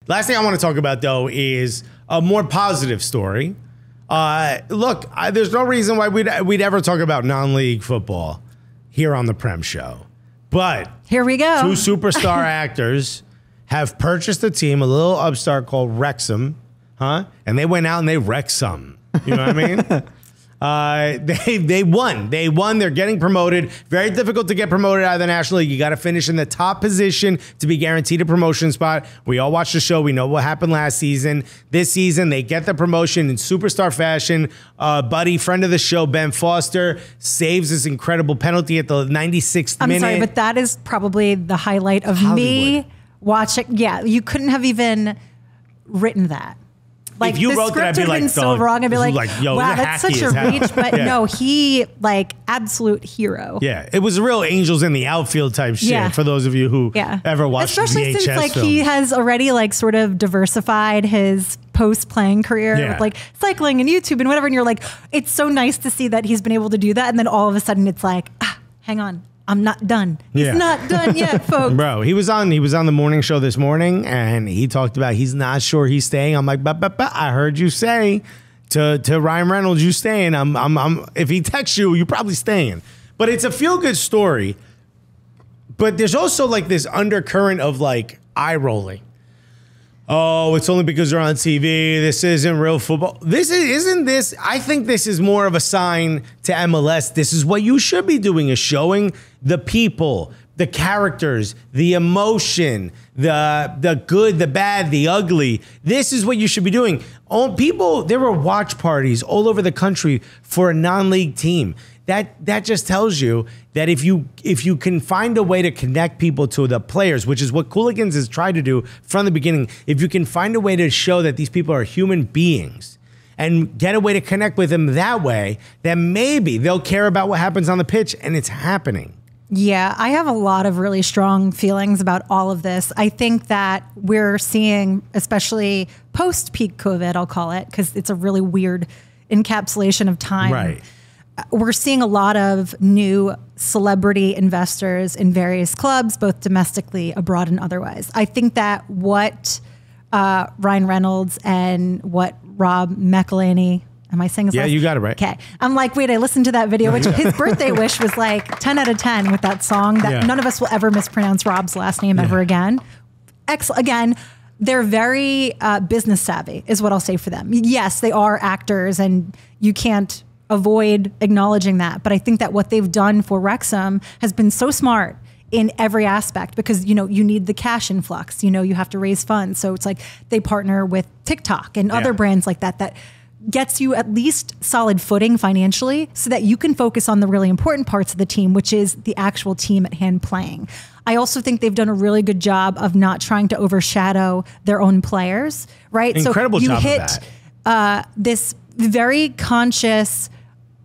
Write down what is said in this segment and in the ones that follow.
Last thing I want to talk about, though, is a more positive story. Look, there's no reason why we'd ever talk about non-league football here on the Prem Show. But here we go. 2 superstar actors have purchased a team, a little upstart called Wrexham, and they went out and they wrecked something. You know what I mean? They won. They won. They're getting promoted. Very difficult to get promoted out of the National League. You got to finish in the top position to be guaranteed a promotion spot. We all watched the show. We know what happened last season. This season, they get the promotion in superstar fashion. Buddy, friend of the show, Ben Foster, saves this incredible penalty at the 96th minute. I'm sorry, but that is probably the highlight of me watching. Yeah, you couldn't have even written that. Like, if you wrote that, I'd be like, so wrong. I'd be like, yo, wow, that's such a reach. But no, he, like, absolute hero. Yeah, it was real angels in the outfield type shit for those of you who ever watched especially VHS since, like, films. he has already, like, sort of diversified his post-playing career with, like, cycling and YouTube and whatever. And you're like, it's so nice to see that he's been able to do that. And then all of a sudden it's like, hang on. I'm not done. He's not done yet, folks. Bro, he was on the morning show this morning, and he talked about he's not sure he's staying. I'm like, but I heard you say to Ryan Reynolds, you staying. If he texts you, you're probably staying. But it's a feel-good story. But there's also like this undercurrent of like eye rolling. Oh, it's only because they're on TV. This isn't real football. Isn't this? I think this is more of a sign to MLS. This is what you should be doing, is showing the people, the characters, the emotion, the good, the bad, the ugly. This is what you should be doing. There were watch parties all over the country for a non-league team. That just tells you that if you can find a way to connect people to the players, which is what Cooligans has tried to do from the beginning, if you can find a way to show that these people are human beings and get a way to connect with them that way, then maybe they'll care about what happens on the pitch, and it's happening. Yeah, I have a lot of really strong feelings about all of this. I think that we're seeing, especially post-peak COVID, I'll call it, because it's a really weird encapsulation of time. Right. We're seeing a lot of new celebrity investors in various clubs, both domestically, abroad, and otherwise. I think that what Ryan Reynolds and what Rob McElhenney, am I saying his last? Yeah, you got it right. Okay. I'm like, wait, I listened to that video, which his birthday wish was like 10 out of 10 with that song that none of us will ever mispronounce Rob's last name ever again. Again, they're very business savvy is what I'll say for them. Yes, they are actors and you can't avoid acknowledging that. But I think that what they've done for Wrexham has been so smart in every aspect, because, you know, you need the cash influx, you know, you have to raise funds. So it's like they partner with TikTok and other brands like that, that gets you at least solid footing financially so that you can focus on the really important parts of the team, which is the actual team at hand playing. I also think they've done a really good job of not trying to overshadow their own players, right? Incredible job of that. So you hit this very conscious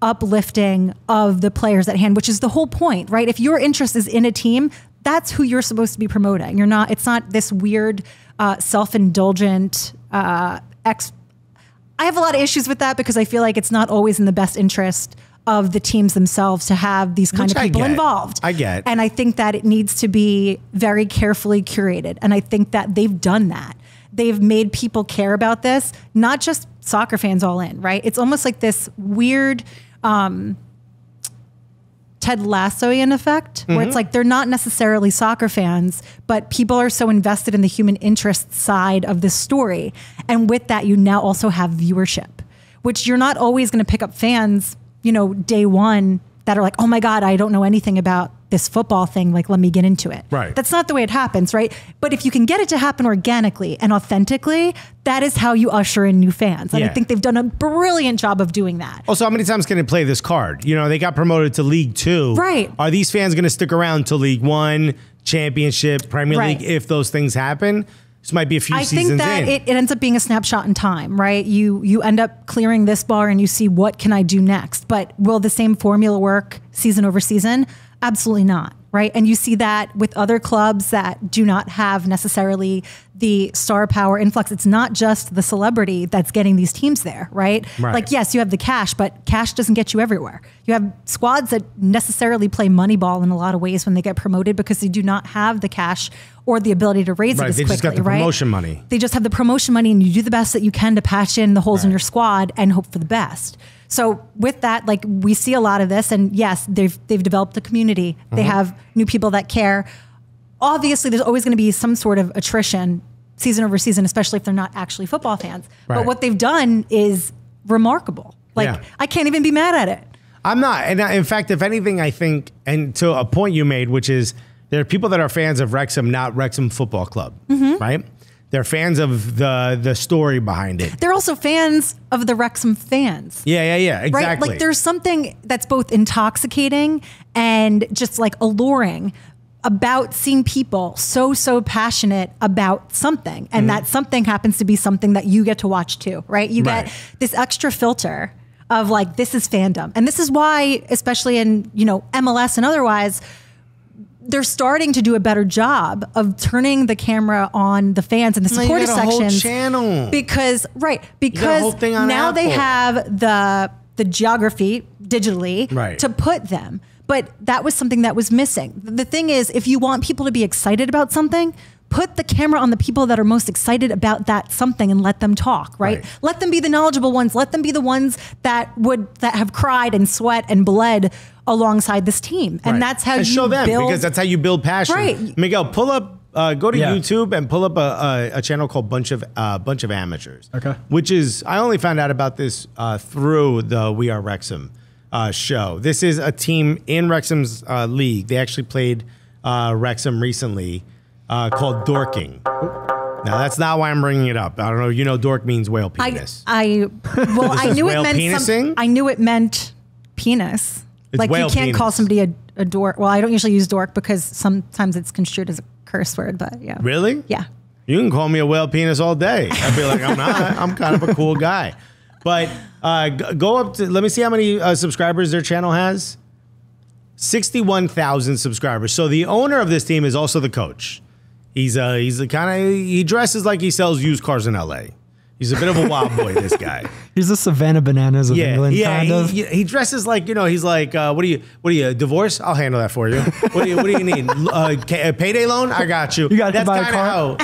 uplifting of the players at hand, which is the whole point, right? If your interest is in a team, that's who you're supposed to be promoting. You're not, it's not this weird, self-indulgent, I have a lot of issues with that because I feel like it's not always in the best interest of the teams themselves to have these kind of people involved. I get. And I think that it needs to be very carefully curated. And I think that they've done that. They've made people care about this, not just soccer fans all in, right? It's almost like this weird Ted Lasso-ian effect, where it's like they're not necessarily soccer fans, but people are so invested in the human interest side of this story. And with that, you now also have viewership, which you're not always going to pick up fans, you know, day one that are like, oh my God, I don't know anything about this football thing. Like, let me get into it. Right. That's not the way it happens, right? But if you can get it to happen organically and authentically, that is how you usher in new fans. And I think they've done a brilliant job of doing that. Also, how many times can they play this card? You know, they got promoted to League 2. Right. Are these fans going to stick around to League 1, Championship, Premier League, if those things happen? This might be a few seasons in. I think that it ends up being a snapshot in time, right? You end up clearing this bar and you see, what can I do next? But will the same formula work season over season? Absolutely not. right? And you see that with other clubs that do not have necessarily the star power influx. It's not just the celebrity that's getting these teams there, right? Like, yes, you have the cash, but cash doesn't get you everywhere. You have squads that necessarily play money ball in a lot of ways when they get promoted because they do not have the cash or the ability to raise it as quickly, They just got the promotion money. They just have the promotion money, and you do the best that you can to patch in the holes in your squad and hope for the best. So with that, like, we see a lot of this, and yes, they've developed a community. They have new people that care. Obviously, there's always going to be some sort of attrition season over season, especially if they're not actually football fans. But what they've done is remarkable. Like, I can't even be mad at it. I'm not. And in fact, if anything, I think, and to a point you made, which is there are people that are fans of Wrexham, not Wrexham Football Club, right? They're fans of the story behind it. They're also fans of the Wrexham fans. Yeah, exactly. Right? Like, there's something that's both intoxicating and just like alluring about seeing people so passionate about something. And that something happens to be something that you get to watch too, right? You get this extra filter of like, this is fandom. And this is why, especially in, MLS and otherwise, they're starting to do a better job of turning the camera on the fans and the supporter sections. Whole channel. Because now they have the geography digitally to put them. But that was something that was missing. The thing is, if you want people to be excited about something, put the camera on the people that are most excited about that something and let them talk, right? Let them be the knowledgeable ones. Let them be the ones that have cried and sweat and bled alongside this team. And that's how you show them, build, because that's how you build passion. Right. Miguel, pull up, go to YouTube and pull up a channel called Bunch of Amateurs. Okay. Which is, I only found out about this through the We Are Wrexham show. This is a team in Wrexham's league. They actually played Wrexham recently called Dorking. Now, that's not why I'm bringing it up. I don't know. Dork means whale penis. I knew it meant penising? I knew it meant penis. It's like, you can't penis. call somebody a dork. Well, I don't usually use dork because sometimes it's construed as a curse word, but yeah. Really? Yeah. You can call me a whale penis all day. I'd be like, I'm not. I'm kind of a cool guy. But go up to, let me see how many subscribers their channel has. 61,000 subscribers. So the owner of this team is also the coach. He dresses like he sells used cars in LA. He's a bit of a wild boy, this guy. He's the Savannah Bananas of England, kind of. He dresses like, he's like, what are you, divorce? I'll handle that for you. What do you need? A payday loan? I got you. You got to buy a car?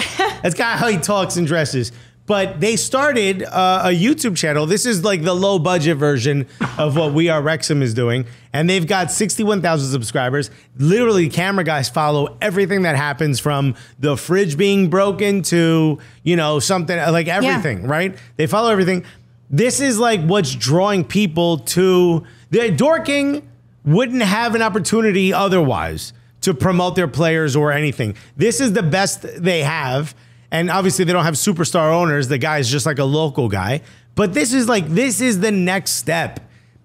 That's kind of how he talks and dresses. But they started a YouTube channel. This is like the low budget version of what We Are Wrexham is doing. And they've got 61,000 subscribers. Literally, camera guys follow everything that happens, from the fridge being broken to, something like everything, right? They follow everything. This is like what's drawing people to Dorking wouldn't have an opportunity otherwise to promote their players or anything. This is the best they have. And obviously they don't have superstar owners. The guy's just like a local guy. But this is the next step.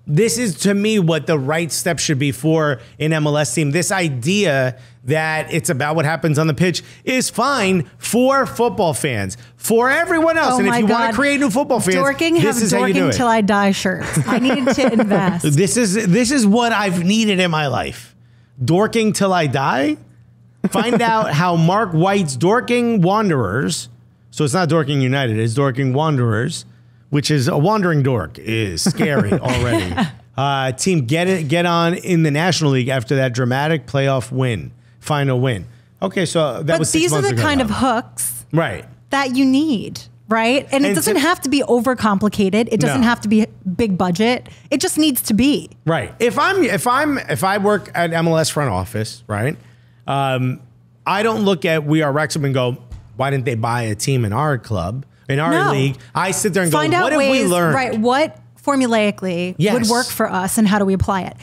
This is, to me, what the right step should be for an MLS team. This idea that it's about what happens on the pitch is fine for football fans. For everyone else, and if you want to create new football fans, this is how you do it. Till I die shirts. I need to invest. This is what I've needed in my life. Dorking till I die. Find out how Mark White's Dorking Wanderers, so it's not Dorking United, it's Dorking Wanderers, which is a wandering dork, is scary already. Team get on in the National League after that dramatic playoff final win. Okay, so that was 6 months ago. But these are the kind of hooks that you need, right? And it doesn't have to be overcomplicated. It doesn't have to be big budget. It just needs to be. Right. If I work at MLS front office, right? I don't look at We Are Wrexham and go, why didn't they buy a team in our club, in our league? I sit there and go, what have we learned? Right, what formulaically would work for us, and how do we apply it?